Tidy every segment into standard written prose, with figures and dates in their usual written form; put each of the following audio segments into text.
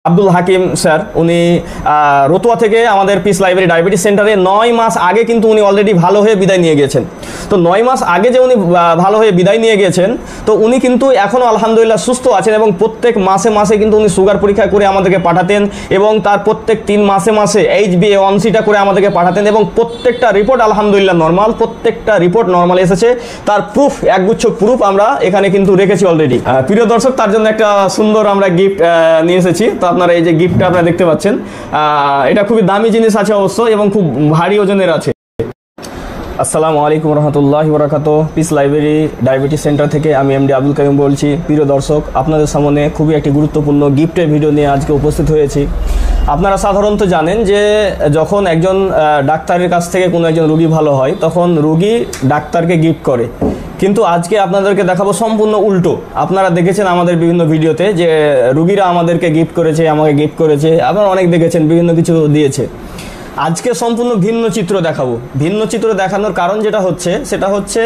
Abdul Hakim sir উনি রতুয়া থেকে আমাদের পিস লাইব্রেরি ডায়াবেটিস সেন্টারে 9 মাস আগে কিন্তু উনি অলরেডি ভালো হয়ে বিদায় নিয়ে গিয়েছেন। তো 9 মাস আগে যে উনি ভালো হয়ে বিদায় নিয়ে গিয়েছেন, তো উনি কিন্তু এখনও আলহামদুলিল্লাহ সুস্থ আছেন এবং প্রত্যেক মাসে মাসে কিন্তু উনি সুগার পরীক্ষা করে আমাদেরকে পাঠাতেন এবং তার প্রত্যেক 3 মাসে মাসে HbA1cটা করে আমাদেরকে পাঠাতেন এবং প্রত্যেকটা রিপোর্ট আলহামদুলিল্লাহ নর্মাল, প্রত্যেকটা রিপোর্ট নর্মাল এসেছে। তার প্রুফ, একগুচ্ছ প্রুফ আমরা এখানে কিন্তু রেখেছি অলরেডি। প্রিয় দর্শক, তার জন্য একটা সুন্দর আমরা গিফট নিয়ে এসেছি। তো আপনারা এই যে গিফটটা আপনারা দেখতে পাচ্ছেন, এটা খুবই দামি জিনিস আছে অবশ্য এবং খুব ভারী ওজনের আছে। আসসালামু আলাইকুম রহমতুল্লাহি ওয়া বারাকাতুহু। পিস লাইব্রেরি ডায়াবেটিস সেন্টার থেকে আমি এমডি আব্দুল কাইম বলছি। প্রিয় দর্শক, আপনাদের সামনে খুবই একটি গুরুত্বপূর্ণ গিফটের ভিডিও নিয়ে আজকে উপস্থিত হয়েছি। আপনারা সাধারণত জানেন যে যখন একজন ডাক্তারের কাছ থেকে কোনো একজন রোগী ভালো হয়, তখন রোগী ডাক্তারকে গিফট করে। কিন্তু আজকে আপনাদেরকে দেখাবো সম্পূর্ণ উল্টো। আপনারা দেখেছেন আমাদের বিভিন্ন ভিডিওতে যে রোগীরা আমাদেরকে গিফট করেছে, আমাকে গিফট করেছে, আপনারা অনেক দেখেছেন, বিভিন্ন কিছু দিয়েছে। আজকে সম্পূর্ণ ভিন্ন চিত্র দেখাবো। ভিন্ন চিত্র দেখানোর কারণ যেটা হচ্ছে, সেটা হচ্ছে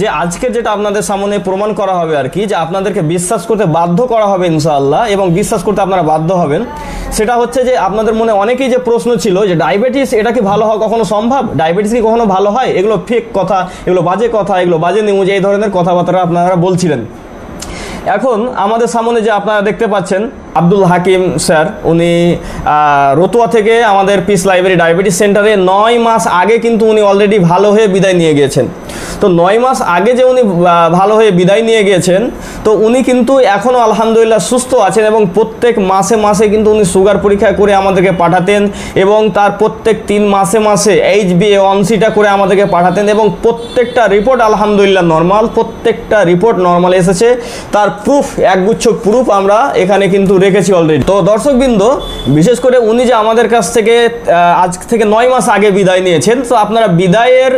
যে আজকে যেটা আপনাদের সামনে প্রমাণ করা হবে আর কি, যে আপনাদেরকে বিশ্বাস করতে বাধ্য করা হবে ইনশাআল্লাহ, এবং বিশ্বাস করতে আপনারা বাধ্য হবেন। সেটা হচ্ছে যে আপনাদের মনে অনেকেই যে প্রশ্ন ছিল যে ডায়াবেটিস এটা কি ভালো হওয়া কখনো সম্ভব, ডায়াবেটিস কি কখনো ভালো হয়, এগুলো ফেক কথা, এগুলো বাজে কথা, এগুলো বাজে নিউজ, এই ধরনের কথাবার্তা আপনারা বলছিলেন। এখন আমাদের সামনে যে আপনারা দেখতে পাচ্ছেন আব্দুল হাকিম স্যার, উনি রতুয়া থেকে আমাদের পিস লাইব্রেরি ডায়াবেটিস সেন্টারে 9 মাস আগে কিন্তু উনি অলরেডি ভালো হয়ে বিদায় নিয়ে গিয়েছেন। তো 9 মাস আগে যে উনি ভালো হয়ে বিদায় নিয়ে গিয়েছেন, তো উনি কিন্তু এখনও আলহামদুলিল্লাহ সুস্থ আছেন এবং প্রত্যেক মাসে মাসে কিন্তু উনি সুগার পরীক্ষা করে আমাদেরকে পাঠাতেন এবং তার প্রত্যেক 3 মাসে মাসে HbA1cটা করে আমাদেরকে পাঠাতেন এবং প্রত্যেকটা রিপোর্ট আলহামদুলিল্লাহ নর্মাল, প্রত্যেকটা রিপোর্ট নর্মাল এসেছে। তার প্রুফ, একগুচ্ছ প্রুফ আমরা এখানে কিন্তু রেখেছি অলরেডি। তো দর্শকবৃন্দ, বিশেষ করে উনি যে আমাদের কাছ থেকে আজ থেকে 9 মাস আগে বিদায় নিয়েছেন, তো আপনারা বিদায়ের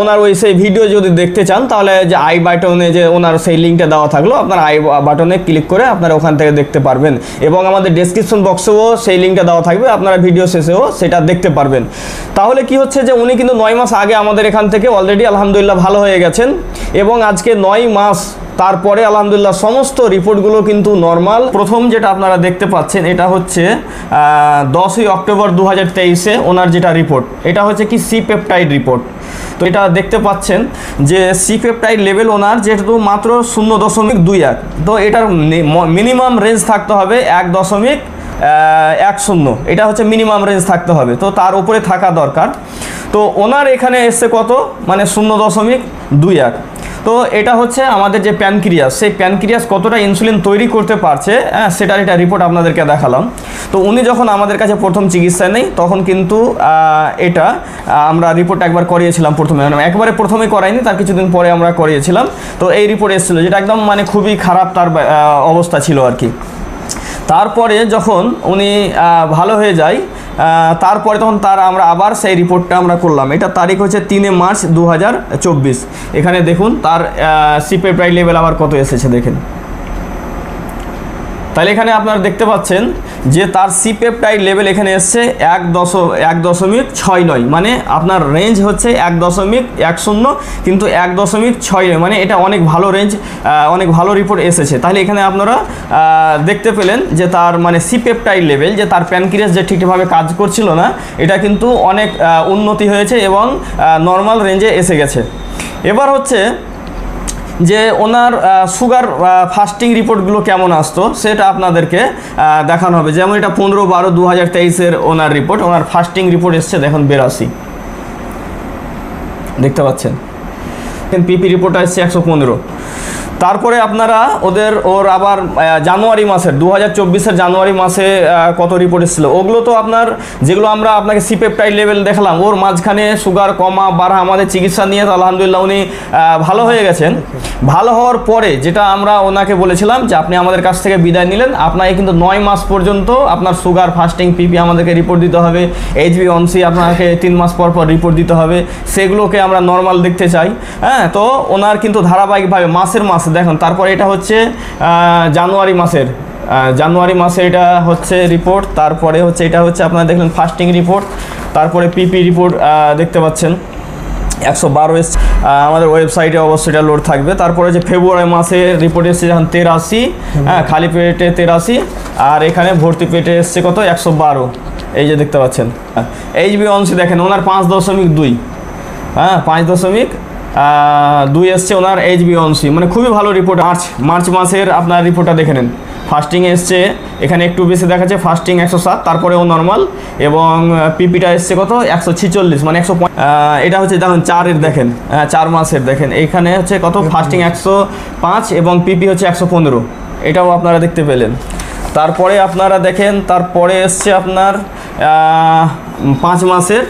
ওনার ওই সেই ভিডিও যদি দেখতে চান, তাহলে যে আই বাটনে যে ওনার সেই লিঙ্কটা দেওয়া থাকলো, আপনারা আই বাটনে ক্লিক করে আপনারা ওখান থেকে দেখতে পারবেন এবং আমাদের ডেসক্রিপশন বক্সেও সেই লিঙ্কটা দেওয়া থাকবে, আপনারা ভিডিও শেষেও সেটা দেখতে পারবেন। তাহলে কি হচ্ছে যে উনি কিন্তু 9 মাস আগে আমাদের এখান থেকে অলরেডি আলহামদুলিল্লাহ ভালো হয়ে গেছেন এবং আজকে 9 মাস তারপরে আলহামদুলিল্লাহ সমস্ত রিপোর্টগুলো কিন্তু নর্মাল। প্রথম যেটা আপনারা দেখতে পাচ্ছেন, এটা হচ্ছে 10ই অক্টোবর 2023-এ ওনার যেটা রিপোর্ট, এটা হচ্ছে কি সি পেপটাইড রিপোর্ট। তো এটা দেখতে পাচ্ছেন যে সি পেপটাইড লেভেল ওনার যেহেতু মাত্র 0.21, তো এটার মিনিমাম রেঞ্জ থাকতে হবে 1.10, এটা হচ্ছে মিনিমাম রেঞ্জ থাকতে হবে, তো তার উপরে থাকা দরকার। তো ওনার এখানে এসছে কত, মানে 0.21। তো এটা হচ্ছে আমাদের যে প্যানক্রিয়াস, সেই প্যানক্রিয়াস কতটা ইনসুলিন তৈরি করতে পারছে, সেটার এটা রিপোর্ট আপনাদেরকে দেখালাম। তো উনি যখন আমাদের কাছে প্রথম চিকিৎসায় নেই, তখন কিন্তু এটা আমরা রিপোর্ট একবার করিয়েছিলাম প্রথমে, একবারে প্রথমে করাইনি, তার কিছুদিন পরে আমরা করিয়েছিলাম। তো এই রিপোর্ট এসেছিলো, যেটা একদম মানে খুবই খারাপ তার অবস্থা ছিল আর কি। তারপরে যখন উনি ভালো হয়ে যায়, তারপরে তখন আমরা আবার সেই রিপোর্টটা আমরা করলাম। এটা তারিখ হচ্ছে 3 মার্চ 2024। এখানে দেখুন তার সি পেপটাইড লেভেল আবার কত এসেছে দেখেন। তাহলে এখানে আপনারা দেখতে পাচ্ছেন যে তার সি পেপটাইড লেভেল এখানে এসছে 1.69, মানে আপনার রেঞ্জ হচ্ছে 1.10, কিন্তু 1.69, মানে এটা অনেক ভালো রেঞ্জ, অনেক ভালো রিপোর্ট এসেছে। তাহলে এখানে আপনারা দেখতে পেলেন যে তার মানে সি পেপটাইড লেভেল, যে তার প্যানক্রিয়াস যে ঠিকভাবে কাজ করছিল না, এটা কিন্তু অনেক উন্নতি হয়েছে এবং নর্মাল রেঞ্জে এসে গেছে। এবার হচ্ছে যে ওনার সুগার ফাস্টিং রিপোর্টগুলো কেমন আসতো সেটা আপনাদেরকে দেখানো হবে। যেমন এটা 15/12/2023-এর ওনার রিপোর্ট, ওনার ফাস্টিং রিপোর্ট এসছে দেখুন 82, দেখতে পাচ্ছেন। পিপি রিপোর্ট আসছে 115। তারপরে আপনারা ওর আবার জানুয়ারি মাসের 2024-এর জানুয়ারি মাসে কত রিপোর্ট এসেছিলো, ওগুলো তো আপনার যেগুলো আমরা আপনাকে সি পেপটাইড লেভেল দেখালাম, ওর মাঝখানে সুগার কমা বাড়া আমাদের চিকিৎসা নিয়ে আলহামদুলিল্লাহ উনি ভালো হয়ে গেছেন। ভালো হওয়ার পরে যেটা আমরা ওনাকে বলেছিলাম যে আপনি আমাদের কাছ থেকে বিদায় নিলেন, আপনাকে কিন্তু 9 মাস পর্যন্ত আপনার সুগার, ফাস্টিং, পিপি আমাদেরকে রিপোর্ট দিতে হবে, HbA1c আপনাকে 3 মাস পর পর রিপোর্ট দিতে হবে, সেগুলোকে আমরা নর্মাল দেখতে চাই। হ্যাঁ, তো ওনার কিন্তু ধারাবাহিকভাবে মাসের মাস দেখুন। তারপরে এটা হচ্ছে জানুয়ারি মাসে এটা হচ্ছে রিপোর্ট। তারপরে হচ্ছে এটা হচ্ছে আপনারা দেখলেন ফাস্টিং রিপোর্ট, তারপরে পিপি রিপোর্ট দেখতে পাচ্ছেন। 112 এসছে। আমাদের ওয়েবসাইটে অবশ্যই এটা লোড থাকবে। তারপরে যে ফেব্রুয়ারি মাসে রিপোর্ট এসছে যখন 83, হ্যাঁ খালি পেটে 83, আর এখানে ভর্তি পেটে এসছে কত 112, এই যে দেখতে পাচ্ছেন। HbA1c দেখেন ওনার 5.2, হ্যাঁ 5.2 এসছে ওনার HbA1c, মানে খুবই ভালো রিপোর্ট। মার্চ মাসের আপনার রিপোর্টটা দেখে নেন। ফাস্টিং এসছে এখানে একটু বেশি দেখাচ্ছে, ফাস্টিং 107, তারপরেও নর্মাল, এবং পিপিটা এসছে কত 146, মানে 100। এটা হচ্ছে দেখুন 4-এর দেখেন, 4 মাসের দেখেন, এখানে হচ্ছে কত ফাস্টিং 105 এবং পিপি হচ্ছে 115, এটাও আপনারা দেখতে পেলেন। তারপরে আপনারা দেখেন তারপরে এসছে আপনার 5 মাসের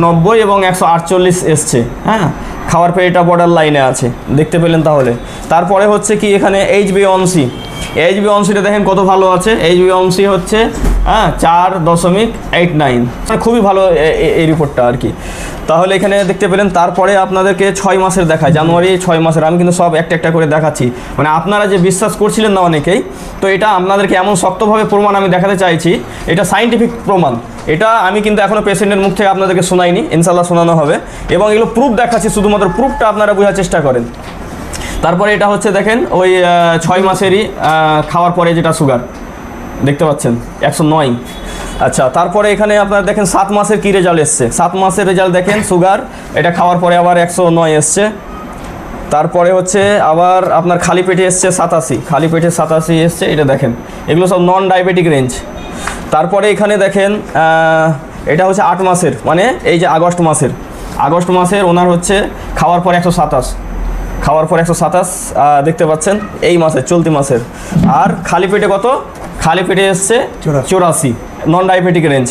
90 এবং 148 এসছে, হ্যাঁ খাওয়ার পরে এটা বর্ডার লাইনে আছে, দেখতে পেলেন তাহলে। তারপরে হচ্ছে কি এখানে HbA1c দেখেন কত ভালো আছে। HbA1c হচ্ছে 4.89, মানে খুবই ভালো এই রিপোর্টটা আর কি। তাহলে এখানে দেখতে পেলেন। তারপরে আপনাদেরকে 6 মাসের দেখায়, জানুয়ারি 6 মাসের, আমি কিন্তু সব একটা একটা করে দেখাচ্ছি, মানে আপনারা যে বিশ্বাস করছিলেন না অনেকেই, তো এটা আপনাদেরকে এমন শক্তভাবে প্রমাণ আমি দেখাতে চাইছি, এটা সাইন্টিফিক প্রমাণ। এটা আমি কিন্তু এখনও পেশেন্টের মুখ থেকে আপনাদেরকে শোনাইনি, ইনশাল্লাহ শোনানো হবে, এবং এগুলো প্রুফ দেখাচ্ছি, শুধুমাত্র প্রুফটা আপনারা বোঝার চেষ্টা করেন। তারপরে এটা হচ্ছে দেখেন ওই 6 মাসেরই খাওয়ার পরে যেটা সুগার দেখতে পাচ্ছেন 109। আচ্ছা, তারপরে এখানে আপনারা দেখেন 7 মাসের কী রেজাল্ট এসছে। 7 মাসের রেজাল্ট দেখেন, সুগার এটা খাওয়ার পরে আবার 109 এসছে। তারপরে হচ্ছে আবার আপনার খালি পেটে এসছে 87, খালি পেটে 87 এসছে, এটা দেখেন এগুলো সব নন ডায়াবেটিক রেঞ্জ। তারপরে এখানে দেখেন এটা হচ্ছে 8 মাসের, মানে এই যে আগস্ট মাসের ওনার হচ্ছে খাওয়ার পর 127 দেখতে পাচ্ছেন এই মাসের, চলতি মাসের। আর খালি পেটে কত, খালি পেটে এসছে 84, নন ডায়াবেটিক রেঞ্জ।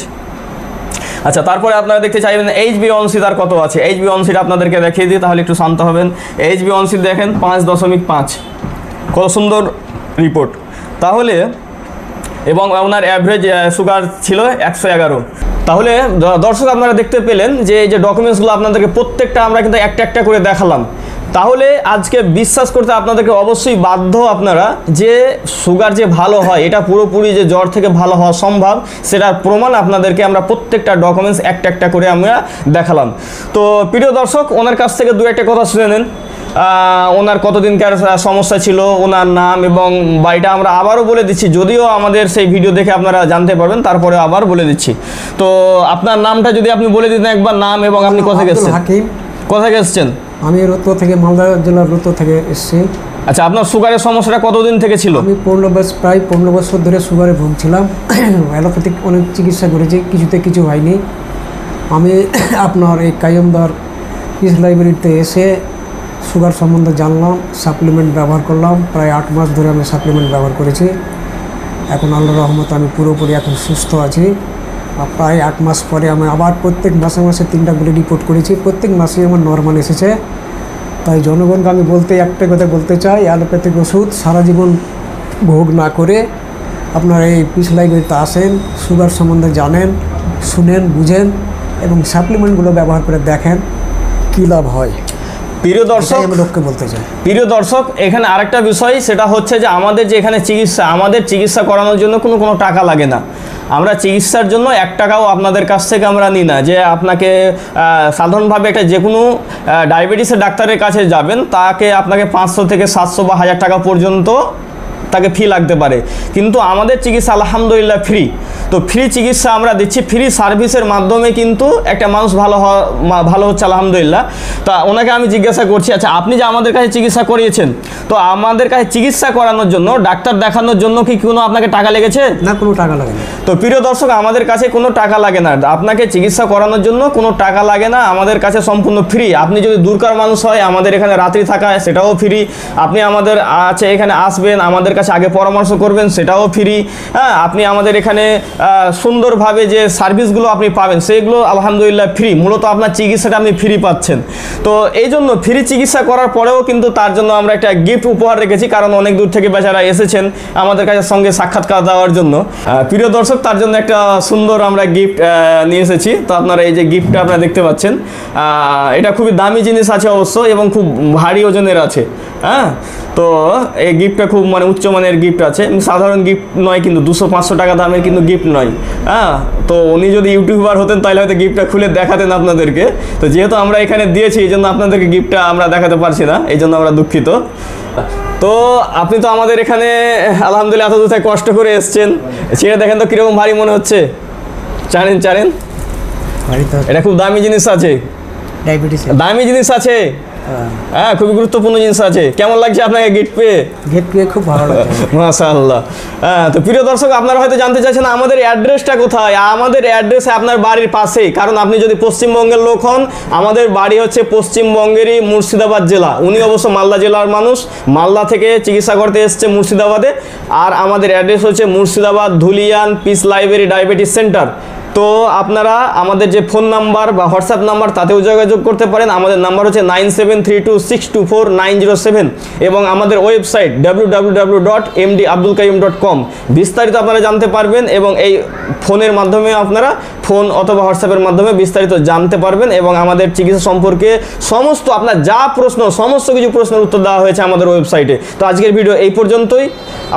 আচ্ছা, তারপরে আপনারা দেখতে চাইবেন HbA1c তার কত আছে। HbA1cটা আপনাদেরকে দেখিয়ে দিই, তাহলে একটু শান্ত হবেন। HbA1c দেখেন 5.5, কত সুন্দর রিপোর্ট তাহলে। এবং ওনার অ্যাভারেজ সুগার ছিল 111। তাহলে দর্শক আপনারা দেখতে পেলেন যে এই যে ডকুমেন্টসগুলো আপনাদেরকে প্রত্যেকটা আমরা কিন্তু একটা একটা করে দেখালাম। তাহলে আজকে বিশ্বাস করতে আপনাদেরকে অবশ্যই বাধ্য আপনারা যে সুগার যে ভালো হয়, এটা পুরোপুরি যে জ্বর থেকে ভালো হওয়া সম্ভব, সেটার প্রমাণ আপনাদেরকে আমরা প্রত্যেকটা ডকুমেন্টস একটা একটা করে আমরা দেখালাম। তো প্রিয় দর্শক, ওনার কাছ থেকে দু একটা কথা শুনে নেন। ওনার কতদিনকার সমস্যা ছিল, ওনার নাম এবং বাড়িটা আমরা আবারও বলে দিচ্ছি, যদিও আমাদের সেই ভিডিও দেখে আপনারা জানতে পারবেন, তারপরে আবার বলে দিচ্ছি। তো আপনার নামটা যদি আপনি বলে দিতেন একবার, নাম এবং আপনি কোথায় গেছেন? কোথায় গেছেন? আমি রোতো থেকে, মালদা জেলার রোতো থেকে এসেছি। আচ্ছা, আপনার সুগারের সমস্যাটা কতদিন থেকে ছিল? আমি প্রায় 15 বছর ধরে সুগারে ভুগছিলাম। অ্যালোপ্যাথিক অনেক চিকিৎসা করেছি, কিছুতে কিছু হয়নি। আমি আপনার এই কাইয়মদার পিস লাইব্রেরিতে এসে সুগার সম্বন্ধে জানলাম, সাপ্লিমেন্ট ব্যবহার করলাম। প্রায় 8 মাস ধরে আমি সাপ্লিমেন্ট ব্যবহার করেছি। এখন আল্লাহর রহমতে আমি পুরোপুরি এখন সুস্থ আছি। প্রায় 8 মাস পরে আমি আবার প্রত্যেক মাসে 3টা করে রিপোর্ট করেছি, প্রত্যেক মাসে আমার নর্মাল এসেছে। তাই জনগণকে আমি একটা কথা বলতে চাই, অ্যালোপ্যাথিক ওষুধ সারা জীবন ভোগ না করে আপনারা এই পিস লাইব্রেরিতে আসেন, সুগার সম্বন্ধে জানেন, শুনেন, বুঝেন এবং সাপ্লিমেন্টগুলো ব্যবহার করে দেখেন কী লাভ হয়। প্রিয় দর্শক, আমি লোককে বলতে চাই, প্রিয় দর্শক, এখানে আরেকটা বিষয়, সেটা হচ্ছে যে আমাদের যে এখানে আমাদের চিকিৎসা করানোর জন্য কোনো টাকা লাগে না। আমরা চিকিৎসার জন্য 1 টাকাও আপনাদের কাছ থেকে আমরা নিই না। যে আপনাকে সাধারণভাবে একটা যে কোনো ডায়াবেটিসের ডাক্তারের কাছে যাবেন, তাকে আপনাকে 500 থেকে 700 বা 1000 টাকা পর্যন্ত তাকে ফি লাগতে পারে, কিন্তু আমাদের চিকিৎসা আলহামদুলিল্লাহ ফ্রি। তো ফ্রি চিকিৎসা আমরা দিচ্ছি, ফ্রি সার্ভিসের মাধ্যমে কিন্তু একটা মানুষ ভালো হচ্ছে আলহামদুলিল্লাহ। তা ওনাকে আমি জিজ্ঞাসা করছি, আচ্ছা আপনি যে আমাদের কাছে চিকিৎসা করিয়েছেন, তো আমাদের কাছে চিকিৎসা করানোর জন্য, ডাক্তার দেখানোর জন্য কি কোনো আপনাকে টাকা লেগেছে? না, কোনো টাকা লাগে না। তো প্রিয় দর্শক, আমাদের কাছে কোনো টাকা লাগে না, আপনাকে চিকিৎসা করানোর জন্য কোনো টাকা লাগে না, আমাদের কাছে সম্পূর্ণ ফ্রি। আপনি যদি দূরকার মানুষ হয়, আমাদের এখানে রাত্রি থাকা সেটাও ফ্রি। আপনি আমাদের এখানে আসবেন, আমাদের কাছে আগে পরামর্শ করবেন, সেটাও ফ্রি। হ্যাঁ, আপনি আমাদের এখানে সুন্দরভাবে যে সার্ভিসগুলো আপনি পাবেন, সেগুলো আলহামদুলিল্লাহ ফ্রি। মূলত আপনার চিকিৎসাটা আপনি ফ্রি পাচ্ছেন। তো এই জন্য ফ্রি চিকিৎসা করার পরেও কিন্তু তার জন্য আমরা একটা গিফট উপহার রেখেছি, কারণ অনেক দূর থেকে বেচারা এসেছেন আমাদের কাছে সঙ্গে সাক্ষাৎকার দেওয়ার জন্য। প্রিয় দর্শক, তার জন্য একটা সুন্দর আমরা গিফট নিয়ে এসেছি। তো আপনারা এই যে গিফটটা আপনারা দেখতে পাচ্ছেন, এটা খুবই দামি জিনিস আছে অবশ্য, এবং খুব ভারী ওজনের আছে। হ্যাঁ, তো এই গিফটটা খুব মানে উচ্চমানের গিফট আছে, সাধারণ গিফট নয় কিন্তু 200-500 টাকা দামের কিন্তু গিফট নয়। হ্যাঁ, তো উনি যদি ইউটিউবার হতেন তাহলে হয়তো গিফটটা খুলে দেখাতেন আপনাদেরকে। তো যেহেতু আমরা এখানে দিয়েছি এই জন্য আপনাদেরকে গিফটটা আমরা দেখাতে পারছি না, এই জন্য আমরা দুঃখিত। তো আপনি তো আমাদের এখানে আলহামদুলিল্লাহ এত দূর থেকে কষ্ট করে এসছেন, ছেড়ে দেখেন তো কীরকম ভারী মনে হচ্ছে। জানেন এটা খুব দামি জিনিস আছে, দামি জিনিস আছে, হ্যাঁ খুবই গুরুত্বপূর্ণ জিনিস আছে। কেমন লাগছে আপনাকে গিফট পেয়ে? খুব ভালো লাগছে মাশাআল্লাহ। হ্যাঁ, তো প্রিয় দর্শক, আপনারা হয়তো জানতে চাইছেন আমাদের অ্যাড্রেসটা কোথায়। আমাদের অ্যাড্রেস আপনার বাড়ির পাশেই, কারণ আপনি যদি পশ্চিমবঙ্গের লোক হন, আমাদের বাড়ি হচ্ছে পশ্চিমবঙ্গেরই মুর্শিদাবাদ জেলা। উনি অবশ্য মালদা জেলার মানুষ, মালদা থেকে চিকিৎসা করতে এসছে মুর্শিদাবাদে। আর আমাদের অ্যাড্রেস হচ্ছে Murshidabad Dhulian piece library diabetes centre. তো আপনারা আমাদের যে ফোন নাম্বার বা হোয়াটসঅ্যাপ নাম্বার তাতেও যোগাযোগ করতে পারেন। আমাদের নাম্বার হচ্ছে 9732624907 এবং আমাদের ওয়েবসাইট www.mdabdulkayyum.com। বিস্তারিত আপনারা জানতে পারবেন এবং এই ফোনের মাধ্যমে আপনারা ফোন অথবা হোয়াটসঅ্যাপের মাধ্যমে বিস্তারিত জানতে পারবেন এবং আমাদের চিকিৎসা সম্পর্কে সমস্ত আপনার যা প্রশ্ন, সমস্ত কিছু প্রশ্নের উত্তর দেওয়া হয়েছে আমাদের ওয়েবসাইটে। তো আজকের ভিডিও এই পর্যন্তই।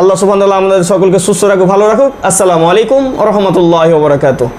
আল্লাহ সুবহানাহু ওয়া তাআলা আমাদের সকলকে সুস্থ রাখুক, ভালো রাখুক। আসসালামু আলাইকুম ওয়া রাহমাতুল্লাহি ওয়া বারাকাতুহু।